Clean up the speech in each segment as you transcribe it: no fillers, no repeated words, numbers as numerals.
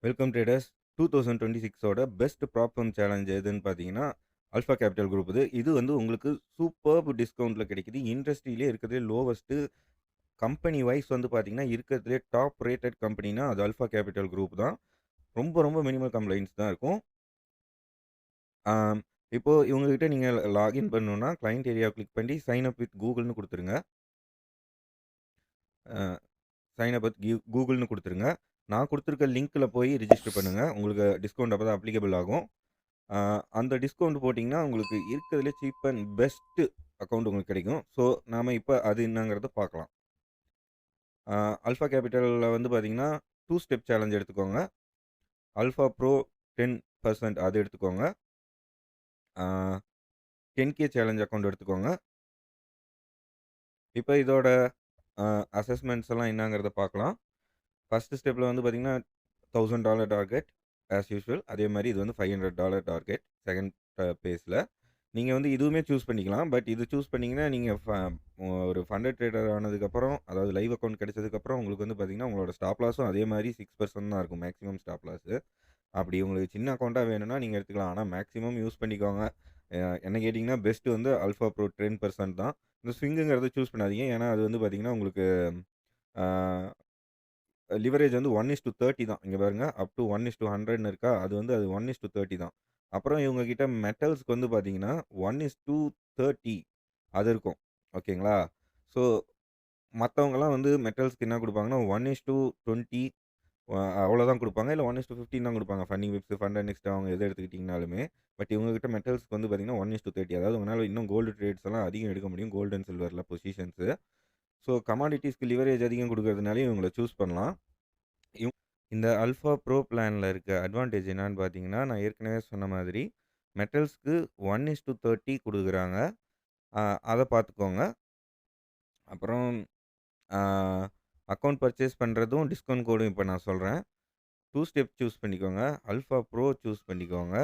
Welcome traders. 2026ஓட best problem challenge எதுன்னு பார்த்தீங்கன்னா, அல்ஃபா கேபிட்டல் குரூப் இது. இது வந்து உங்களுக்கு சூப்பர்ப் டிஸ்கவுண்ட்ல கிடைக்குது. இண்டஸ்ட்ரியிலே இருக்கிறதுலே லோவஸ்ட்டு கம்பெனி வைஸ் வந்து பார்த்தீங்கன்னா, இருக்கிறதுலே டாப் ரேட்டட் கம்பெனினா அது அல்ஃபா கேபிட்டல் குரூப் தான். ரொம்ப ரொம்ப மினிமல் கம்ப்ளைண்ட்ஸ் தான் இருக்கும். ஆம், இப்போ இவங்க கிட்ட நீங்க லாகின் பண்ணணும்னா, கிளையன்ட் ஏரியாவ கிளிக் பண்ணி சைன் அப் வித் கூகுள்னு குடுத்துருங்க. அ சைன் அப் வித் கூகுள்னு குடுத்துருங்க. நான் குடுத்துருக்க லிங்க்ல போய் ரிஜிஸ்டர் பண்ணுங்க. உங்களுக்கு டிஸ்கவுண்ட் அப்பதான் அப்ளிகபிள் ஆகும். ஆ, அந்த டிஸ்கவுண்ட் போட்டீங்கன்னா, உங்களுக்கு இருக்கிறதுலே சீப் அண்ட் பெஸ்ட் அக்கவுண்ட் உங்களுக்கு கிடைக்கும். ஸோ, நாம இப்ப அது என்னங்கிறத பார்க்கலாம். ஆ, அல்ஃபா கேபிட்டல்ல வந்து பார்த்தீங்கன்னா, 2 ஸ்டெப் சேலஞ்ச் எடுத்துக்கோங்க. அல்ஃபா ப்ரோ 10% அது எடுத்துக்கோங்க. ஆ, 10K சேலஞ்ச் அக்கவுண்ட் எடுத்துக்கோங்க. இப்ப இதோட அ அசஸ்மென்ட்ஸ் எல்லாம் என்னங்கிறத பார்க்கலாம். ஃபர்ஸ்ட் ஸ்டெப்ல வந்து பார்த்தீங்கன்னா, $1000 டார்கெட் ஆஸ் யூசுவல். அதே மாரி இது வந்து $500 டார்கெட் செகண்ட் பேஸ்ல. நீங்க வந்து இதுவுமே சூஸ் பண்ணிக்கலாம். பட் இது சூஸ் பண்ணீங்கன்னா, நீங்க ஒரு ஃபண்டட் ட்ரேடர் ஆனதுக்கப்புறம், அதாவது லைவ் அக்கவுண்ட் கிடைச்சதுக்கப்புறம் உங்களுக்கு வந்து பார்த்தீங்கன்னா, உங்களோட ஸ்டாப் லாஸும் அதே மாரி 6% தான் இருக்கும். Maximum stop loss. அப்படி உங்களுக்கு சின்ன அக்கவுண்டா வேணும்னா நீங்க எடுத்துக்கலாம். ஆனா மேக்ஸிமம் யூஸ் பண்ணிக்கோங்க. என்ன கேட்டீங்கன்னா, பெஸ்ட் வந்து அல்ஃபா ப்ரோ 10% தான். இந்த ஸ்விங்குங்கிறத சூஸ் பண்ணாதீங்க. ஏன்னா, அது வந்து பார்த்தீங்கன்னா, உங்களுக்கு ஆ லிவரேஜ் வந்து 1:30 தான். இங்க பாருங்க. அப் டூ 1:100ன்னு இருக்கா? அது வந்து அது 1:30 தான். அப்புறம் இவங்க கிட்ட மெட்டல்ஸ்க்கு வந்து பார்த்தீங்கன்னா, 1:30 அது இருக்கும். ஓகேங்களா? ஸோ மத்தவங்கலாம் வந்து மெட்டல்ஸ்க்கு என்ன குடுப்பாங்கன்னா, 1:20 அவ்வளோதான் குடுப்பாங்க. இல்ல 1:15 தான் குடுப்பாங்க. ஃபன்னிங் விப்ஸ், ஃபண்ட் அண்ட் நெக்ஸ்ட் அவங்க எத எடுத்துக்கிட்டீங்கனாலுமே. பட் இவங்க கிட்ட மெட்டல்ஸ்க்கு வந்து பார்த்தீங்கன்னா, 1:30 அதாவது உங்களால இன்னும் கோல்டு ட்ரேட்ஸ் எல்லாம் அதிகம் எடுக்க முடியும். கோல்டு அண்ட் சில்வர்ல பொசிஷன்ஸு. ஸோ கமாடிட்டீஸ்க்கு லிவரேஜ் அதிகம் குடுக்கறதுனாலயும் இவங்கள சூஸ் பண்ணலாம். இவ் இந்த அல்ஃபா ப்ரோ பிளான்ல இருக்க அட்வான்டேஜ் என்னான்னு பார்த்தீங்கன்னா, நான் ஏற்கனவே சொன்ன மாதிரி மெட்டல்ஸ்க்கு 1:30 குடுக்குறாங்க. அ அத பார்த்துக்கோங்க. அப்புறம் அ அக்கவுண்ட் பர்ச்சேஸ் பண்றதும் டிஸ்கவுண்ட் கோடும் இப்ப நான் சொல்றேன். 2 ஸ்டெப் சூஸ் பண்ணிக்கோங்க. அல்ஃபா ப்ரோ சூஸ் பண்ணிக்கோங்க.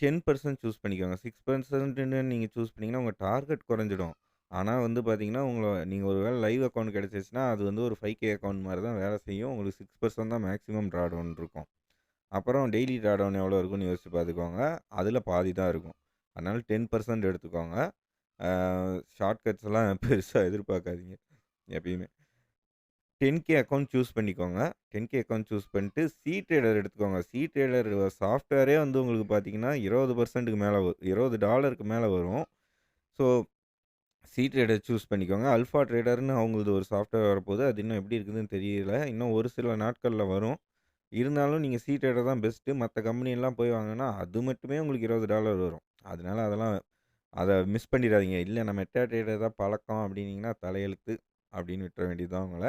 10% சூஸ் பண்ணிக்கோங்க. 6%ன்னு நீங்க சூஸ் பண்ணீங்கன்னா, உங்க டார்கெட் குறைஞ்சிடும். ஆனா வந்து பார்த்தீங்கன்னா, நீங்க ஒரு வேள லைவ் அக்கவுண்ட் கிடைச்சிருச்சுன்னா, அது வந்து ஒரு 5K அக்கவுண்ட் மாரி தான் வேலை செய்யும். உங்களுக்கு 6% தான் மேக்ஸிமம் ட்ராடவுன் இருக்கும். அப்புறம் டெய்லி ட்ராடவுன் எவ்வளோ இருக்குன்னு யோசிச்சு பார்த்துக்கோங்க. அதில பாதி தான் இருக்கும். அதனால 10% எடுத்துக்கோங்க. ஆ, ஷார்ட்கட்ஸ்லாம் பெருசா எதிர்பார்க்காதீங்க எப்பயுமே. 10K அக்கவுண்ட் சூஸ் பண்ணிக்கோங்க. 10K அக்கவுண்ட் சூஸ் பண்ணிட்டு ட்ரேடர் எடுத்துக்கோங்க. ட்ரேடர் சாஃப்ட்வேரே வந்து உங்களுக்கு பார்த்தீங்கன்னா, 20%க்கு மேல $20க்கு மேல வரும். ஸோ ட்ரேடர் சூஸ் பண்ணிக்கோங்க. அல்ஃபா ட்ரேடர்ன்னு அவங்களது ஒரு சாஃப்ட்வேர் வரப்போது. அது இன்னும் எப்படி இருக்குதுன்னு தெரியல. இன்னும் ஒரு சில நாட்கள்ல வரும். இருந்தாலும் நீங்க ட்ரேடர் தான் பெஸ்ட்டு. மத்த கம்பெனிலாம் போய் வாங்குனா, அது மட்டுமே உங்களுக்கு $20 வரும். அதனால அதெல்லாம் அத மிஸ் பண்ணிறாதீங்க. இல்ல நான் மெட்டா ட்ரேடர் தான் பழக்கம் அப்டின்னீங்கன்னா, தலையெழுத்து அப்டின்னு விட்டுற வேண்டியது தான் உங்கள.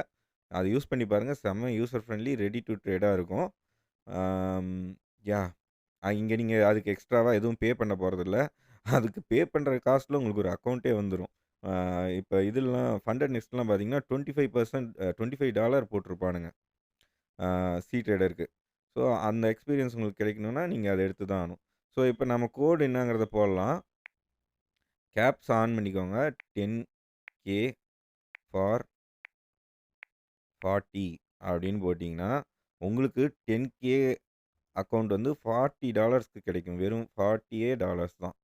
அத யூஸ் பண்ணி பாருங்க. செம்ம யூசர் ஃப்ரெண்ட்லி, ரெடி டூ ட்ரேடா இருக்கும். ஆம், யாஹ்! இங்க நீங்க அதுக்கு எக்ஸ்ட்ராவா எதுவும் பே பண்ண போறதில்ல. அதுக்கு பே பண்ற காஸ்ட்ல உங்களுக்கு ஒரு அக்கவுண்டே வந்துரும். ஆ, இப்ப இதெல்லாம் ஃபண்டட் நெக்ஸ்ட்லாம் பார்த்தீங்கன்னா, 25% $25 போட்டிருப்பானுங்க. ஆ, ட்ரேடருக்கு. ஸோ அந்த எக்ஸ்பீரியன்ஸ் உங்களுக்கு கிடைக்கணும்னா, நீங்க அத எடுத்து தான் ஆகணும். ஸோ இப்ப நம்ம கோட் என்னங்கிறத போடலாம். கேப்ஸ் ஆன் பண்ணிக்கோங்க. 10K ஃபார் 40 அப்படின்னு போட்டீங்கன்னா, உங்களுக்கு 10K அக்கவுண்ட் வந்து $40க்கு கிடைக்கும். வெறும் 40 டாலர்ஸ் தான்.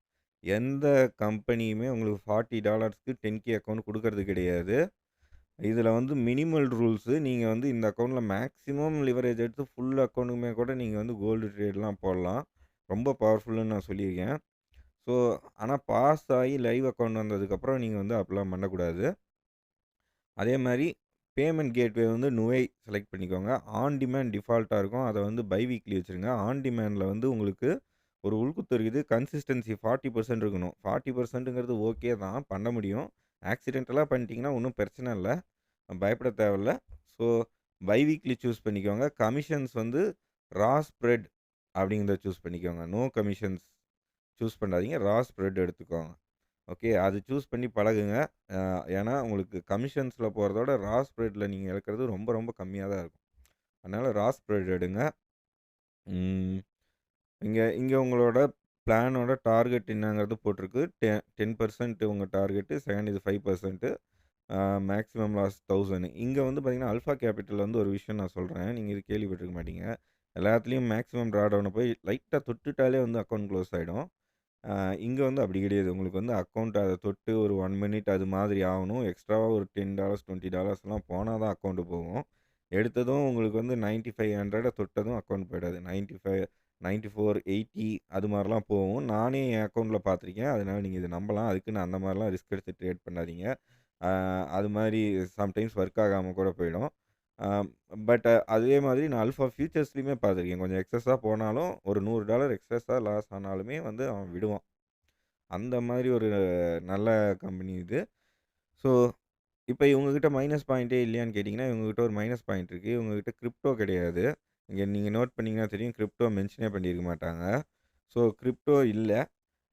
எந்த கம்பெனியுமே உங்களுக்கு $40க்கு 10K அக்கவுண்ட் குடுக்கறது கிடையாது. இதுல வந்து மினிமல் ரூல்ஸு. நீங்க வந்து இந்த அக்கவுண்ட்ல மேக்ஸிமம் லிவரேஜ் எடுத்து ஃபுல் அக்கவுண்டுமே கூட நீங்க வந்து கோல்டு ட்ரேட்லாம் போடலாம். ரொம்ப பவர்ஃபுல்லுன்னு நான் சொல்லியிருக்கேன். ஸோ ஆனா பாஸ் ஆயி லைவ் அக்கவுண்ட் வந்ததுக்கப்புறம் நீங்க வந்து அப்படிலாம் பண்ணக்கூடாது. அதே மாரி பேமெண்ட் கேட்வே வந்து நுவை செலக்ட் பண்ணிக்கோங்க. ஆன் டிமாண்ட் டிஃபால்ட்டா இருக்கும். அத வந்து பை வீக்லி வச்சுருங்க. ஆன் டிமாண்ட்ல வந்து உங்களுக்கு ஒரு உள்குத்து இருக்குது. கன்சிஸ்டன்சி 40% இருக்கணும். 40%ங்கிறது ஓகே தான். பண்ண முடியும். ஆக்சிடென்டலா பண்ணிட்டீங்கன்னா ஒண்ணும் பிரச்சனை இல்ல. பயப்பட தேவையில்ல. ஸோ பை வீக்லி சூஸ் பண்ணிக்கோங்க. கமிஷன்ஸ் வந்து ஸ்ப்ரெட் அப்படிங்கிறத சூஸ் பண்ணிக்கோங்க. நோ கமிஷன்ஸ் சூஸ் பண்ணாதீங்க. ஸ்ப்ரெட் எடுத்துக்கோங்க. ஓகே. அது சூஸ் பண்ணி பழகுங்க. அ ஏன்னா, உங்களுக்கு கமிஷன்ஸ்ல போறதோட ஸ்ப்ரெட்ல நீங்க இழக்கிறது ரொம்ப, ரொம்ப கம்மியா தான் இருக்கும். அதனால ஸ்ப்ரெட் எடுங்க. ம். இங்க இங்க உங்களோட பிளானோட டார்கெட் என்னங்கிறது போட்டிருக்கு. 10% உங்க டார்கெட்டு. செகண்ட் இது 5%. Maximum loss 1000. இங்க வந்து பார்த்தீங்கன்னா, ஆல்ஃபா கேபிட்டல் வந்து ஒரு விஷயம் நான் சொல்றேன். நீங்க இது கேள்விப்பட்டிருக்க மாட்டீங்க. எல்லாத்துலயும் மேக்ஸிமம் ட்ராடவுன போய் லைட்டா தொட்டுட்டாலே வந்து அக்கவுண்ட் க்ளோஸ் ஆயிடும். அ இங்க வந்து அப்படி கிடையாது. உங்களுக்கு வந்து அக்கவுண்ட் அத தொட்டு ஒரு 1 மினிட் அது மாதிரி ஆவணும். எக்ஸ்ட்ராவா ஒரு $10, $20லாம் போனா தான் அக்கவுண்ட் போகும். எடுத்ததும் உங்களுக்கு வந்து 9500 தொட்டதும் அக்கவுண்ட் போயிடாது. 95, 94, 80 அது மாரிலாம் போகும். நானே என் அக்கவுண்ட்ல பார்த்துருக்கேன். அதனால நீங்க இத நம்பலாம். அதுக்குன்னு அந்த மாரிலாம் ரிஸ்க் எடுத்து ட்ரேட் பண்ணாதீங்க. அ அது மாரி சம்டைம்ஸ் ஒர்க் ஆகாம கூட போயிடும். அ பட் அதே மாதிரி நான் ஆல்ஃபா ஃபியூச்சர்ஸ்லயுமே பார்த்துருக்கேன். கொஞ்சம் எக்ஸஸா போனாலும் ஒரு $100 எக்ஸஸா லாஸ் ஆனாலுமே வந்து அவன் விடுவான். அந்த மாதிரி ஒரு நல்ல கம்பெனி இது. ஸோ, இப்ப இவங்க கிட்ட மைனஸ் பாயிண்ட்டே இல்லையான்னு கேட்டீங்கன்னா, இவங்க கிட்ட ஒரு மைனஸ் பாயிண்ட் இருக்கு. இவங்க கிட்ட கிரிப்டோ கிடையாது. இங்க நீங்க நோட் பண்ணீங்கன்னா தெரியும். கிரிப்டோ மென்ஷனே பண்ணியிருக்க மாட்டாங்க. ஸோ, கிரிப்டோ இல்ல.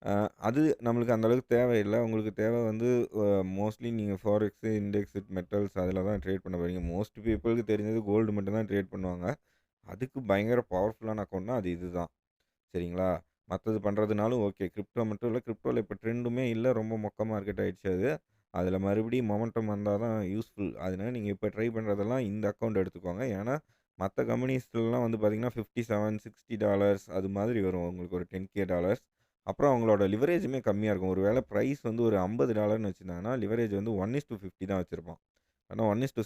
அ அது நம்மளுக்கு அந்த அளவுக்கு தேவையில்ல. உங்களுக்கு தேவை வந்து அ மோஸ்ட்லி நீங்க ஃபாரெக்ஸ், இண்டெக்ஸ், மெட்டல்ஸ் அதில தான் ட்ரேட் பண்ண போறீங்க. மோஸ்ட் பீப்பிள்க்கு தெரிஞ்சது கோல்டு மட்டும் தான் ட்ரேட் பண்ணுவாங்க. அதுக்கு பயங்கர பவர்ஃபுல்லான அக்கவுண்ட்னா அது இதுதான். சரிங்களா? மத்தது பண்றதுனாலும் ஓகே. கிரிப்டோ மட்டும் இல்ல. கிரிப்டோல இப்ப ட்ரெண்டுமே இல்ல. ரொம்ப மொக்க மார்க்கெட் ஆயிடுச்சு அது. அதில மறுபடியும் மொமெண்டம் வந்தா தான் யூஸ்ஃபுல். அதனால நீங்க இப்ப ட்ரை பண்றதெல்லாம் இந்த அக்கவுண்ட் எடுத்துக்கோங்க. ஏன்னா, மத்த கம்பெனிஸ்லலாம் வந்து பார்த்தீங்கன்னா, 57, $60 அது மாதிரி வரும். உங்களுக்கு ஒரு 10K டாலர்ஸ். அப்புறம் அவங்களோட லிவரேஜுமே கம்மியா இருக்கும். ஒரு வேள பிரைஸ் வந்து ஒரு $50ன்னு வச்சிருந்தாங்கன்னா, லிவரேஜ் வந்து 1:50 தான் வச்சிருப்பான். ஆனா 1:75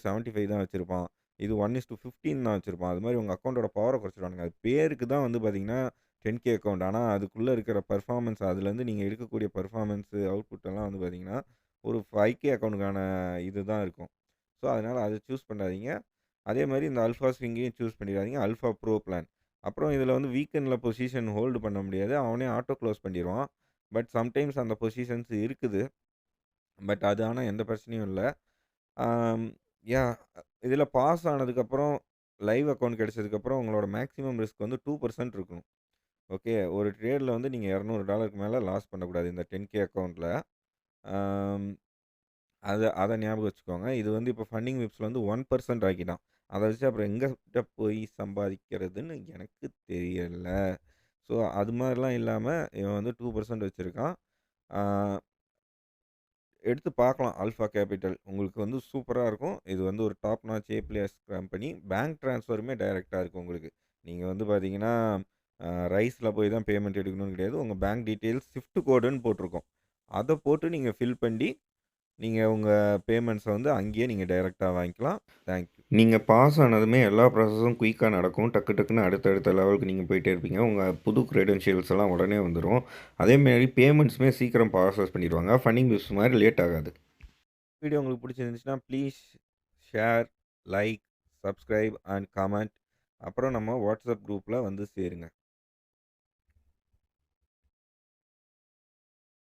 தான் வச்சிருப்பான். இது 1:15 தான் வச்சிருப்பான். அது மாரி உங்க அக்கவுண்டோட பவர குறைச்சிருவானுங்க. அது பேருக்கு தான் வந்து பார்த்தீங்கன்னா, 10K அக்கவுண்ட். ஆனா அதுக்குள்ள இருக்கிற பெர்ஃபார்மன்ஸ் அதுலேருந்து நீங்க எடுக்கக்கூடிய பெர்ஃபார்மன்ஸ், அவுட்புட் எல்லாம் வந்து பார்த்தீங்கன்னா, ஒரு 5K அக்கவுண்ட்க்கான இதுதான் இருக்கும். ஸோ, அதனால அத சூஸ் பண்ணாதீங்க. அதே மாரி இந்த அல்ஃபா ஸ்விங்கையும் சூஸ் பண்ணிறாதீங்க. Alpha pro plan. அப்புறம் இதில வந்து வீக்கெண்ட்ல பொசிஷன் ஹோல்டு பண்ண முடியாது. அவனே ஆட்டோ குளோஸ் பண்ணிருவான். பட் சம்டைம்ஸ் அந்த பொசிஷன்ஸ் இருக்குது. பட் அது ஆனா எந்த பிரச்சனையும் இல்ல. ஆம், யாஹ்! இதில பாஸ் ஆனதுக்கப்புறம், லைவ் அக்கவுண்ட் கிடைச்சதுக்கப்புறம், உங்களோட மேக்ஸிமம் ரிஸ்க் வந்து 2% இருக்கணும். ஓகே. ஒரு ட்ரேட்ல வந்து நீங்க $200க்கு மேல லாஸ் பண்ணக்கூடாது. இந்த 10K அக்கவுண்ட்ல. ஆம், அத ஞாபகம் வச்சுக்கோங்க. இது வந்து இப்ப ஃபண்டிங் விப்ஸ்ல வந்து 1% ஆக்கிட்டான். அத வச்சு அப்புறம் எங்கட்ட போய் சம்பாதிக்கிறதுன்னு எனக்கு தெரியல. ஸோ, அது மாரிலாம் இல்லாம, இவன் வந்து 2% வச்சிருக்கான். ஆ எடுத்து பார்க்கலாம். Alpha capital. உங்களுக்கு வந்து சூப்பரா இருக்கும். இது வந்து ஒரு டாப் நாச் ஏ பிளஸ் கம்பெனி. பேங்க் ட்ரான்ஸ்ஃபருமே டைரக்ட்டா இருக்கு உங்களுக்கு. நீங்க வந்து பார்த்தீங்கன்னா, ரைஸ்ல போய் தான் பேமெண்ட் எடுக்கணும்னு கிடையாது. உங்க பேங்க் டீட்டெயில்ஸ் ஸ்விஃப்ட் கோடுன்னு போட்டிருக்கும். அத போட்டு நீங்க ஃபில் பண்ணி, நீங்க உங்க பேமெண்ட்ஸ வந்து அங்கேயே நீங்க டைரக்ட்டா வாங்கிக்கலாம். Thank you. நீங்க பாஸ் ஆனதுமே எல்லா ப்ராசஸும் குயிக்கா நடக்கும். டக்கு டக்குன்னு அடுத்தடுத்த லெவலுக்கு நீங்க போயிட்டே இருப்பீங்க. உங்க புது கிரெடென்ஷியல்ஸ் எல்லாம் உடனே வந்துரும். அதேமாரி பேமெண்ட்ஸுமே சீக்கிரம் ப்ராசஸ் பண்ணிருவாங்க. ஃபண்டிங் பிஸ் மாரி லேட் ஆகாது. வீடியோ உங்களுக்கு பிடிச்சிருந்துச்சுன்னா, please share, like, subscribe and comment. அப்புறம் நம்ம வாட்ஸ்அப் குரூப்ல வந்து சேருங்க.